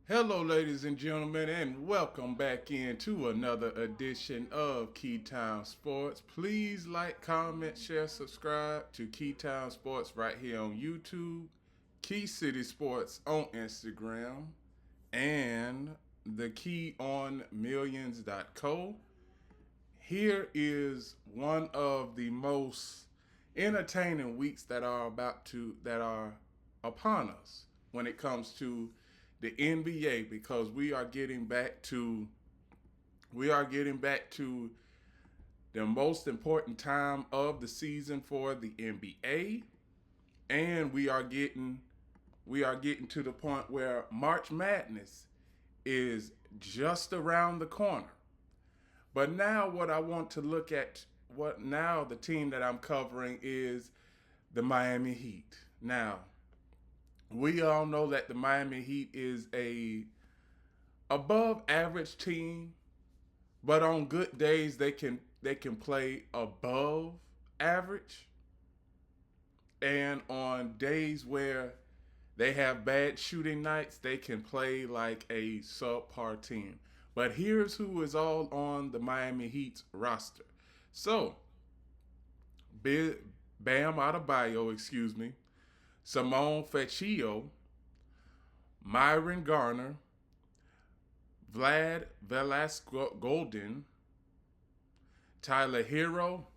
Hello, ladies and gentlemen, and welcome back into another edition of Keytime Sports. Please like, comment, share, subscribe to Keytime Sports right here on YouTube, Key City Sports on Instagram, and the keyonmillions.co. Here is one of the most entertaining weeks that are upon us when it comes to the NBA because we are getting back to the most important time of the season for the NBA, and we are getting to the point where March Madness is just around the corner. But now what I want to look at what now the team that I'm covering is the Miami Heat. Now, we all know that the Miami Heat is a above average team, but on good days they can play above average, and on days where they have bad shooting nights, they can play like a subpar team. But here's who is all on the Miami Heat's roster. So, Bam Adebayo, excuse me, Simone Faccio, Myron Garner, Vlad Velasco Golden, Tyler Hero,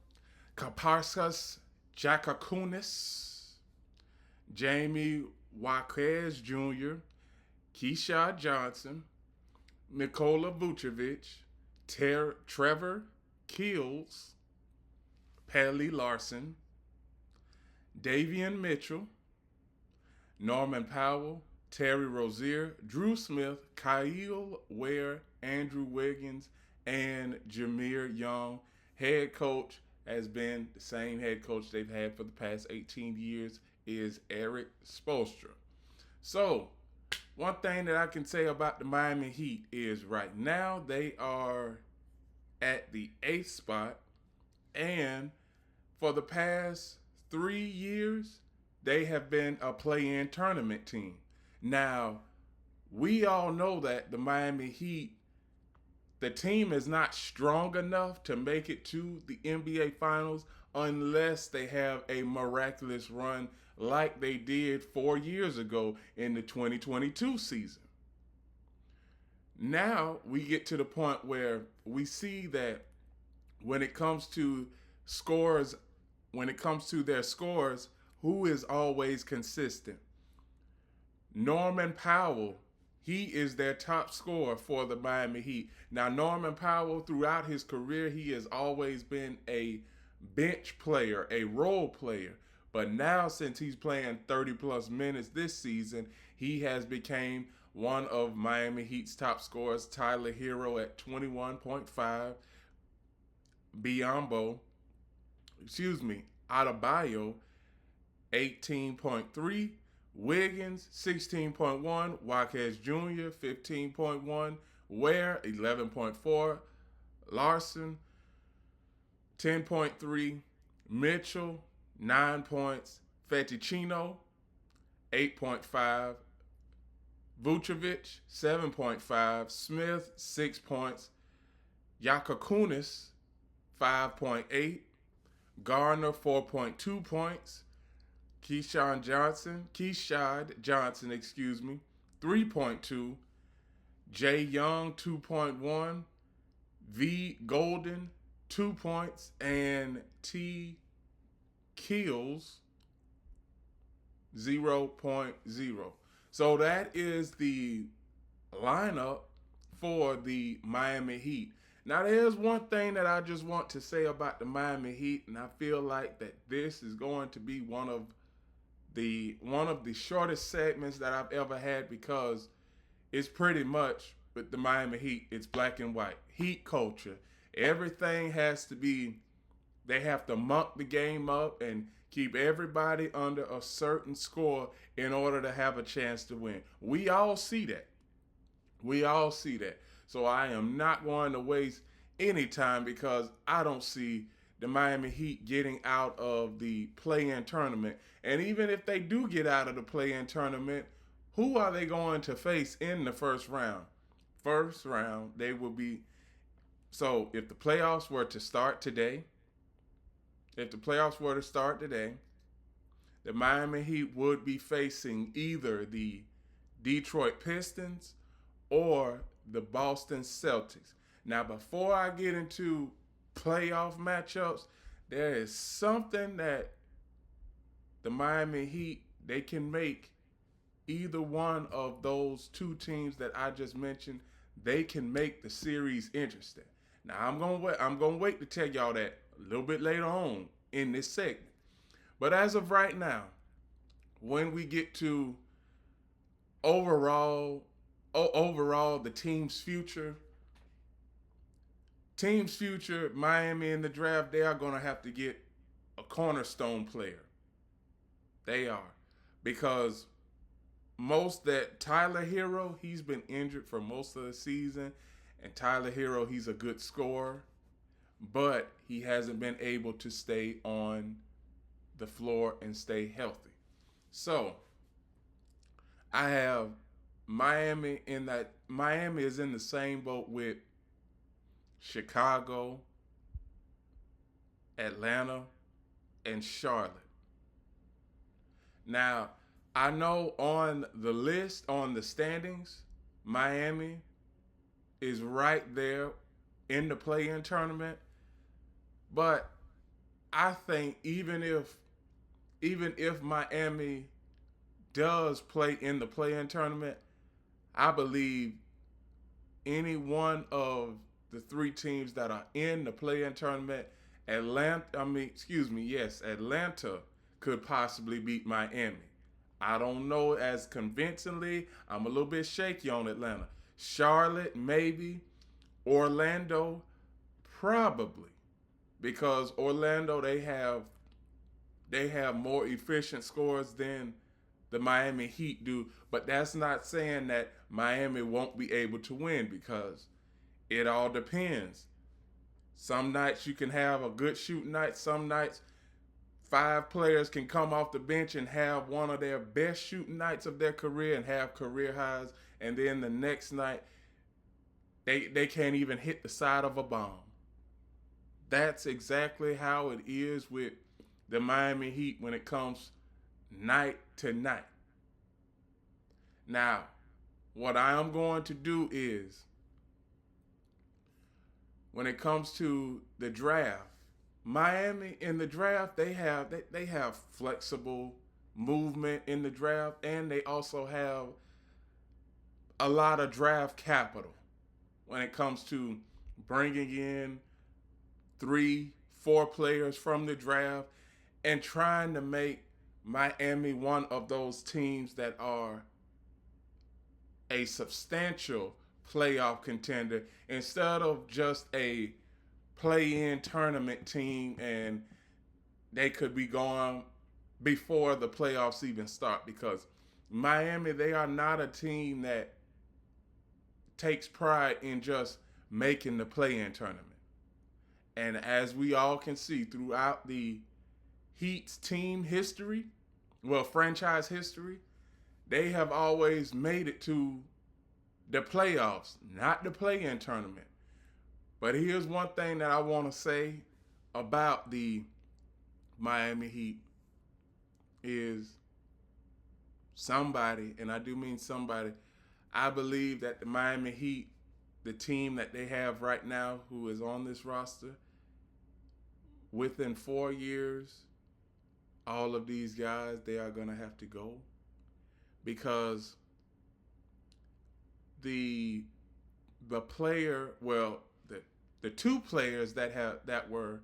Kaparskas Jakakunis, Jamie Jaquez Jr., Keyshawn Johnson, Nikola Vucevic, Trevor Keels, Pelly Larson, Davian Mitchell, Norman Powell, Terry Rozier, Drew Smith, Kyle Ware, Andrew Wiggins, and Jameer Young. Head coach has been the same head coach they've had for the past 18 years is Eric Spoelstra. So, one thing that I can say about the Miami Heat is right now they are at the eighth spot, and for the past 3 years, they have been a play-in tournament team. Now, we all know that the Miami Heat, the team is not strong enough to make it to the NBA Finals unless they have a miraculous run like they did 4 years ago in the 2022 season. Now we get to the point where we see that when it comes to scores, when it comes to their scores, who is always consistent? Norman Powell, he is their top scorer for the Miami Heat. Now, Norman Powell, throughout his career, he has always been a bench player, a role player. But now, since he's playing 30 plus minutes this season, he has become one of Miami Heat's top scorers. Tyler Hero at 21.5, Biombo, Adebayo 18.3, Wiggins 16.1, Jaquez Jr. 15.1, Ware 11.4, Larson 10.3, Mitchell 9 points, Fettuccino 8.5, Vucevic 7.5, Smith 6 points, Yakakunis 5.8, Garner 4.2 points, Keyshawn Johnson, 3.2, Jay Young 2.1, V Golden 2 points, and T Keels 0.0. So that is the lineup for the Miami Heat. Now, there's one thing that I just want to say about the Miami Heat, and I feel like that this is going to be one of the shortest segments that I've ever had because it's pretty much with the Miami Heat, it's black and white. Heat culture. Everything has to be, they have to monk the game up and keep everybody under a certain score in order to have a chance to win. We all see that. We all see that. So I am not going to waste any time because I don't see the Miami Heat getting out of the play-in tournament. And even if they do get out of the play-in tournament, who are they going to face in the first round? First round, they will be. So if the playoffs were to start today, the Miami Heat would be facing either the Detroit Pistons or the Boston Celtics. Now, before I get into playoff matchups, there is something that the Miami Heat, they can make either one of those two teams that I just mentioned, they can make the series interesting. Now, I'm gonna wait to tell y'all that a little bit later on in this segment. But as of right now, when we get to overall the team's future, Miami in the draft, they are going to have to get a cornerstone player. They are, because Tyler Hero, he's been injured for most of the season, and Tyler Hero, he's a good scorer, but he hasn't been able to stay on the floor and stay healthy. So I have Miami is in the same boat with Chicago, Atlanta, and Charlotte. Now, I know on the list, on the standings, Miami is right there in the play-in tournament. But I think even if Miami does play in the play-in tournament, I believe any one of the three teams that are in the play-in tournament, Atlanta could possibly beat Miami. I don't know as convincingly. I'm a little bit shaky on Atlanta. Charlotte, maybe. Orlando, probably. Because Orlando, they have more efficient scores than the Miami Heat do. But that's not saying that Miami won't be able to win, because it all depends. Some nights you can have a good shooting night. Some nights 5 players can come off the bench and have one of their best shooting nights of their career and have career highs. And then the next night, they can't even hit the side of a bomb. That's exactly how it is with the Miami Heat when it comes night to night. Now, what I am going to do is, when it comes to the draft, Miami in the draft, they have flexible movement in the draft, and they also have a lot of draft capital when it comes to bringing in 3-4 players from the draft and trying to make Miami one of those teams that are a substantial playoff contender instead of just a play-in tournament team, and they could be gone before the playoffs even start, because Miami, they are not a team that takes pride in just making the play-in tournament. And as we all can see throughout the Heat's team history, franchise history, they have always made it to the playoffs, not the play-in tournament. But here's one thing that I want to say about the Miami Heat is somebody, and I do mean somebody, I believe that the Miami Heat, the team that they have right now who is on this roster, within 4 years, all of these guys, they are going to have to go, because the two players that were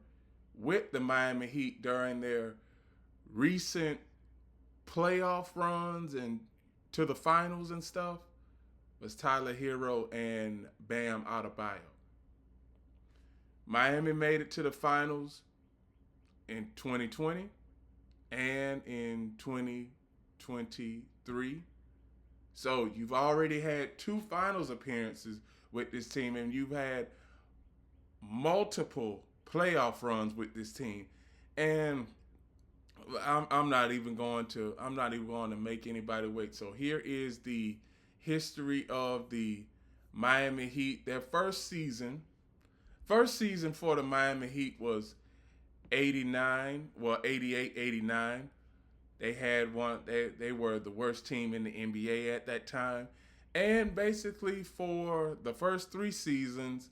with the Miami Heat during their recent playoff runs and to the finals and stuff was Tyler Hero and Bam Adebayo. Miami made it to the finals in 2020 and in 2023. So you've already had 2 finals appearances with this team, and you've had multiple playoff runs with this team. And I'm not even going to make anybody wait. So here is the history of the Miami Heat. Their first season for the Miami Heat was 89, well 88, 89. They had one. They were the worst team in the NBA at that time, and basically for the first 3 seasons,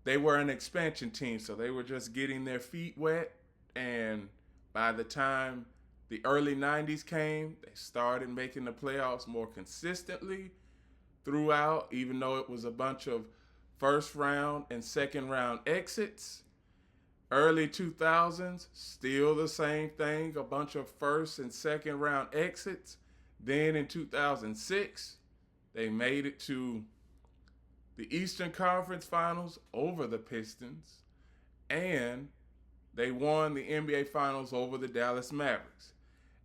they were an expansion team. So they were just getting their feet wet, and by the time the early 90s came, they started making the playoffs more consistently throughout, even though it was a bunch of first round and second round exits. Early 2000s, still the same thing, a bunch of first and second round exits. Then in 2006, they made it to the Eastern Conference Finals over the Pistons, and they won the NBA Finals over the Dallas Mavericks.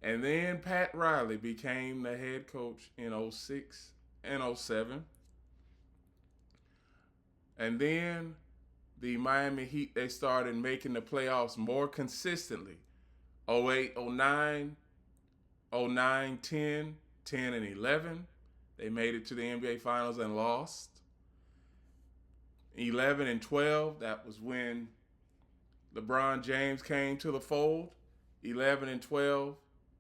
And then Pat Riley became the head coach in 06 and 07. And then the Miami Heat, they started making the playoffs more consistently. 08, 09, 09, 10, 10 and 11. They made it to the NBA Finals and lost. 11 and 12, that was when LeBron James came to the fold. 11 and 12,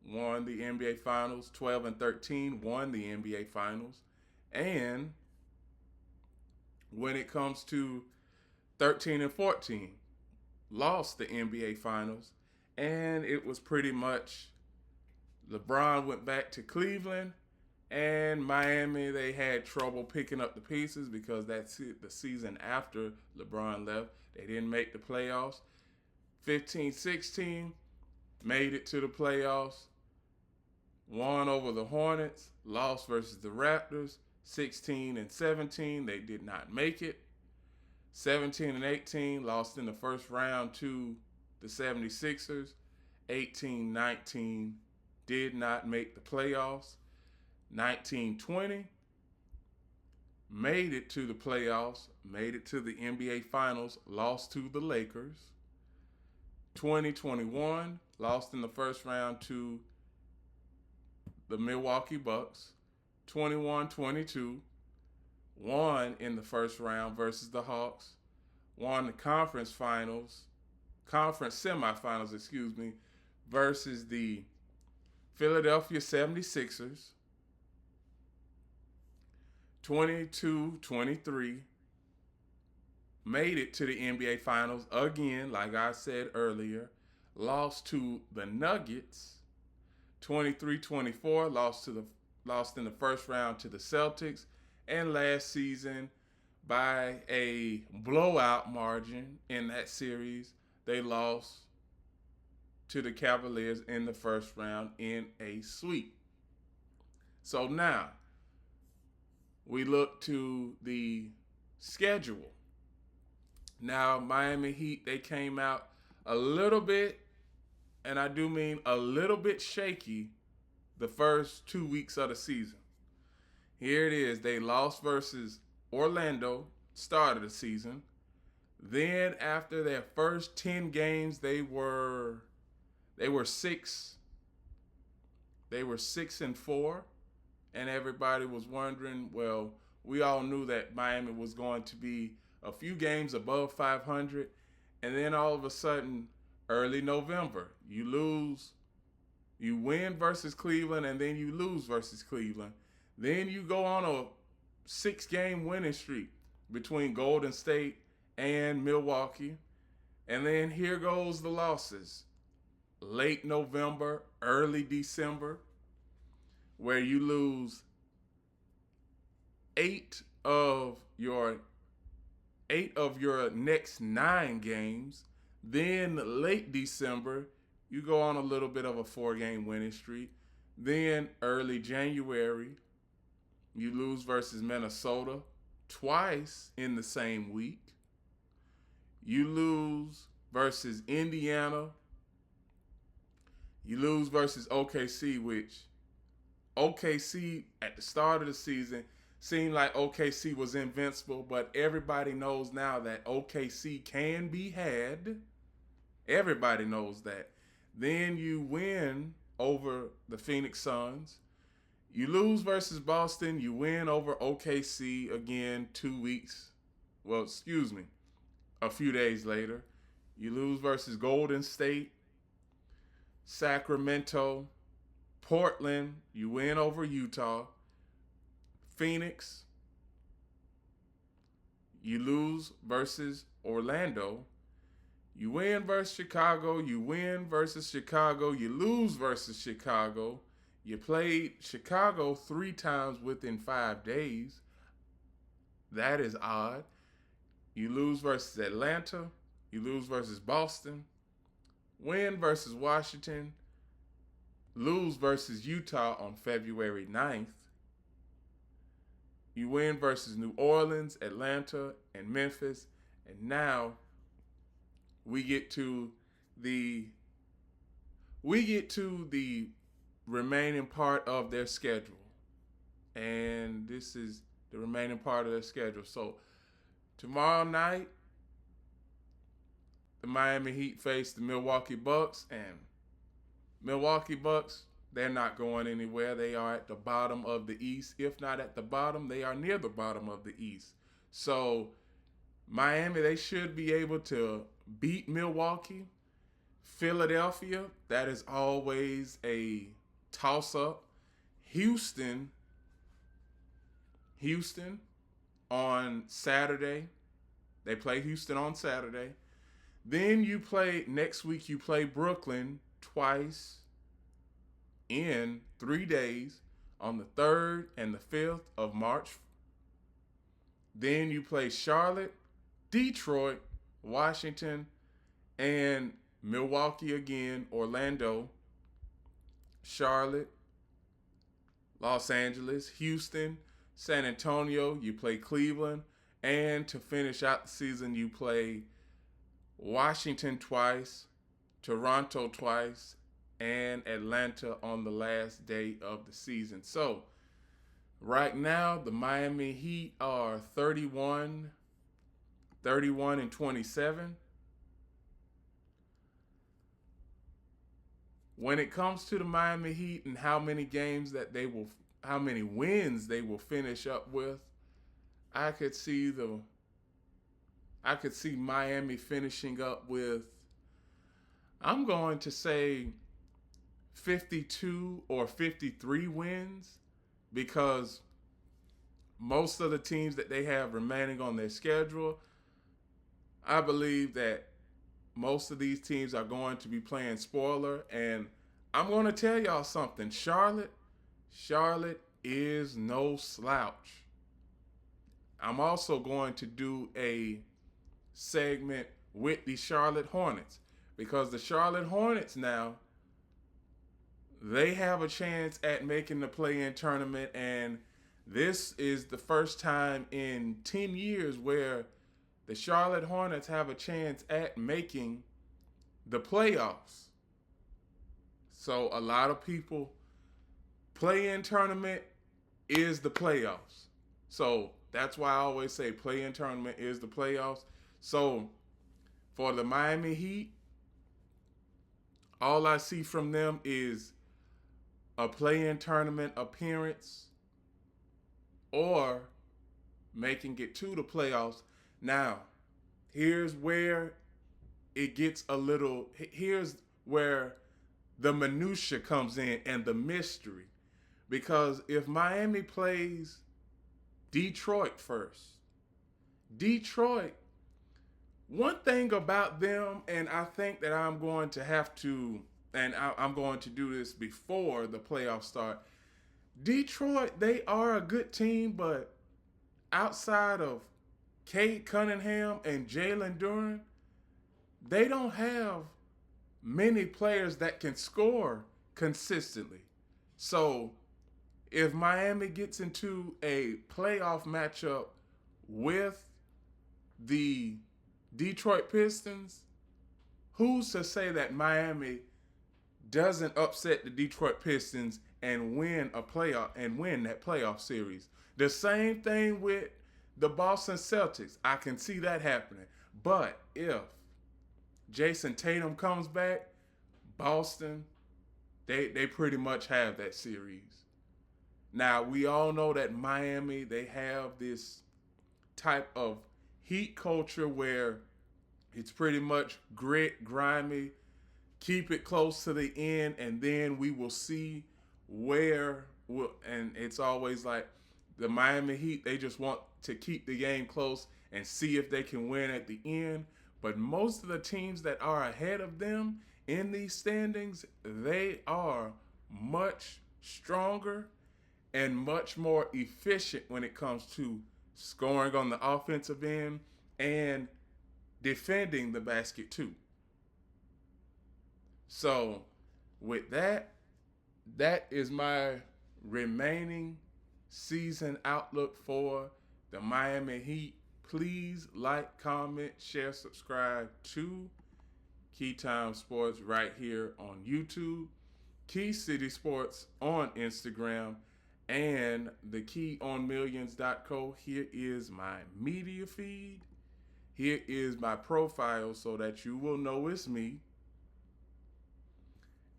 won the NBA Finals. 12 and 13, won the NBA Finals. And when it comes to 13 and 14, lost the NBA Finals. And it was pretty much LeBron went back to Cleveland, and Miami, they had trouble picking up the pieces because that's the season after LeBron left. They didn't make the playoffs. 15-16, made it to the playoffs. Won over the Hornets, lost versus the Raptors. 16 and 17, they did not make it. 17 and 18, lost in the first round to the 76ers. 18-19, did not make the playoffs. 19-20, made it to the playoffs, made it to the NBA Finals, lost to the Lakers. 20-21, lost in the first round to the Milwaukee Bucks. 21-22, won in the first round versus the Hawks. Won the conference semifinals, versus the Philadelphia 76ers. 22-23, made it to the NBA Finals again, like I said earlier. Lost to the Nuggets. 23-24, lost in the first round to the Celtics. And last season, by a blowout margin in that series, they lost to the Cavaliers in the first round in a sweep. So now, we look to the schedule. Now, Miami Heat, they came out a little bit, and I do mean a little bit shaky, the first 2 weeks of the season. Here it is. They lost versus Orlando, start of the season. Then after their first 10 games, they were 6 and 4. And everybody was wondering, well, we all knew that Miami was going to be a few games above 500. And then all of a sudden, early November, you win versus Cleveland, and then you lose versus Cleveland. Then you go on a 6-game winning streak between Golden State and Milwaukee. And then here goes the losses. Late November, early December, where you lose 8 of your next 9 games. Then late December, you go on a little bit of a 4-game winning streak. Then early January, you lose versus Minnesota twice in the same week. You lose versus Indiana. You lose versus OKC, which OKC at the start of the season seemed like OKC was invincible, but everybody knows now that OKC can be had. Everybody knows that. Then you win over the Phoenix Suns. You lose versus Boston. You win over OKC again 2 weeks. Well, excuse me, a few days later. You lose versus Golden State, Sacramento, Portland. You win over Utah. Phoenix. You lose versus Orlando. You win versus Chicago. You win versus Chicago. You lose versus Chicago. You played Chicago 3 times within 5 days. That is odd. You lose versus Atlanta. You lose versus Boston. Win versus Washington. Lose versus Utah on February 9th. You win versus New Orleans, Atlanta, and Memphis. And now we get to the remaining part of their schedule. And this is the remaining part of their schedule. So tomorrow night, the Miami Heat face the Milwaukee Bucks, and Milwaukee Bucks, they're not going anywhere. They are at the bottom of the East. If not at the bottom, they are near the bottom of the East. So Miami, they should be able to beat Milwaukee. Philadelphia, that is always a toss-up. Houston on Saturday. They play Houston on Saturday. Then next week you play Brooklyn twice in 3 days on the 3rd and the 5th of March. Then you play Charlotte, Detroit, Washington, and Milwaukee again, Orlando, Charlotte, Los Angeles, Houston, San Antonio. You play Cleveland. And to finish out the season, you play Washington twice, Toronto twice, and Atlanta on the last day of the season. So right now, the Miami Heat are 31 and 27. When it comes to the Miami Heat and how many wins they will finish up with, I could see Miami finishing up with, I'm going to say 52 or 53 wins, because most of the teams that they have remaining on their schedule, I believe that most of these teams are going to be playing spoiler. And I'm going to tell y'all something. Charlotte is no slouch. I'm also going to do a segment with the Charlotte Hornets, because the Charlotte Hornets now, they have a chance at making the play-in tournament, and this is the first time in 10 years where the Charlotte Hornets have a chance at making the playoffs. So a lot of people, play-in tournament is the playoffs. So that's why I always say play-in tournament is the playoffs. So for the Miami Heat, all I see from them is a play-in tournament appearance or making it to the playoffs. Now, here's where the minutia comes in and the mystery. Because if Miami plays Detroit first, one thing about them, and I think that I'm going to have to, and I'm going to do this before the playoffs start. Detroit, they are a good team, but outside of Cade Cunningham and Jalen Duren, they don't have many players that can score consistently. So if Miami gets into a playoff matchup with the Detroit Pistons, who's to say that Miami doesn't upset the Detroit Pistons and win that playoff series? The same thing with the Boston Celtics. I can see that happening. But if Jason Tatum comes back, Boston, they pretty much have that series. Now, we all know that Miami, they have this type of heat culture where it's pretty much grit, grimy, keep it close to the end, and then we will see where we'll, and it's always like the Miami Heat, they just want to keep the game close and see if they can win at the end. But most of the teams that are ahead of them in these standings, they are much stronger and much more efficient when it comes to scoring on the offensive end and defending the basket too. So, with that, that is my remaining season outlook for the Miami Heat. Please like, comment, share, subscribe to Keytime Sports right here on YouTube, Key City Sports on Instagram, and the keyonmillions.co. Here is my media feed. Here is my profile so that you will know it's me.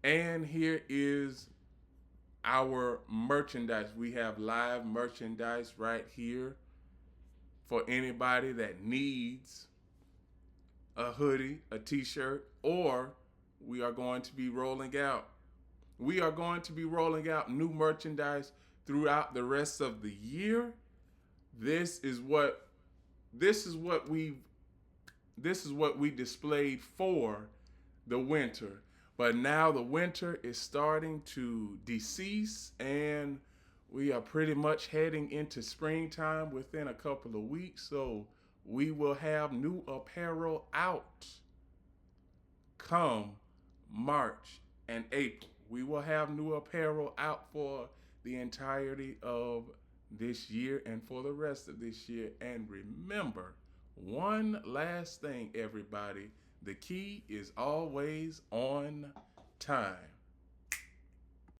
And here is our merchandise. We have live merchandise right here for anybody that needs a hoodie, a t-shirt, or we are going to be rolling out. We are going to be rolling out new merchandise throughout the rest of the year. This is what we displayed for the winter. But now the winter is starting to decease, and we are pretty much heading into springtime within a couple of weeks. So we will have new apparel out come March and April. We will have new apparel out for the entirety of this year and for the rest of this year. And remember, one last thing, everybody. The key is always on time.